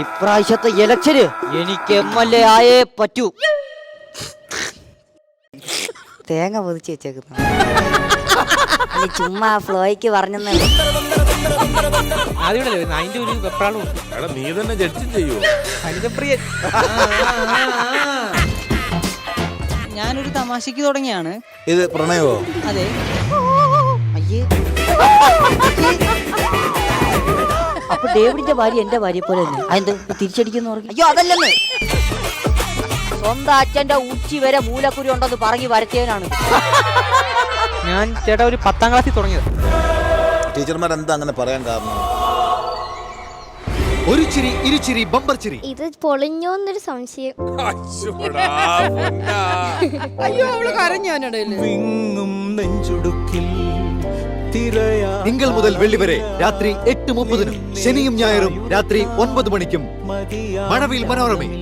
ഇപ്രാവശ്യത്തെ ഇലക്ഷന് എനിക്ക് MLA ആയേ പറ്റൂ. തേങ്ങ പൊതിച്ച് വെച്ചേക്കുന്നു. ചുമ്മാ ഫ്ലോയ്ക്ക് പറഞ്ഞെന്നേ. നീ തന്നെ ജഡ്ജും ചെയ്യൂ. ഞാനൊരു തമാശക്ക് തുടങ്ങിയാണ്. ഇത് പ്രണയമോ? അതെ. അയ്യേ, അപ്പൊ ഡേവിഡിന്റെ ഭാര്യ എന്റെ ഭാര്യ പോലെ തന്നെ. അതെന്ത് തിരിച്ചടിക്കുന്നു പറഞ്ഞു? അയ്യോ അതല്ലെന്ന്, സ്വന്തം അച്ഛന്റെ ഉച്ചി വരെ മൂലക്കുരി ഉണ്ടെന്ന് പറഞ്ഞു വരച്ചവനാണ് ഞാൻ. ചേട്ടാ ഒരു 10ാം ക്ലാസ്സിൽ തുടങ്ങിയത്. ടീച്ചർമാർ എന്താ അങ്ങനെ പറയാൻ കാരണം? ഒരു ചിരി ഇരുചിരി ബമ്പർ ചിരി. ഇത് പൊളിഞ്ഞോന്നൊരു സംശയം. അയ്യോ അവള് കരഞ്ഞു. തിങ്കൾ മുതൽ വെള്ളി വരെ രാത്രി 8:30, ശനിയും ഞായറും രാത്രി 9 മണിക്കും മഴവിൽ മനോരമയിൽ.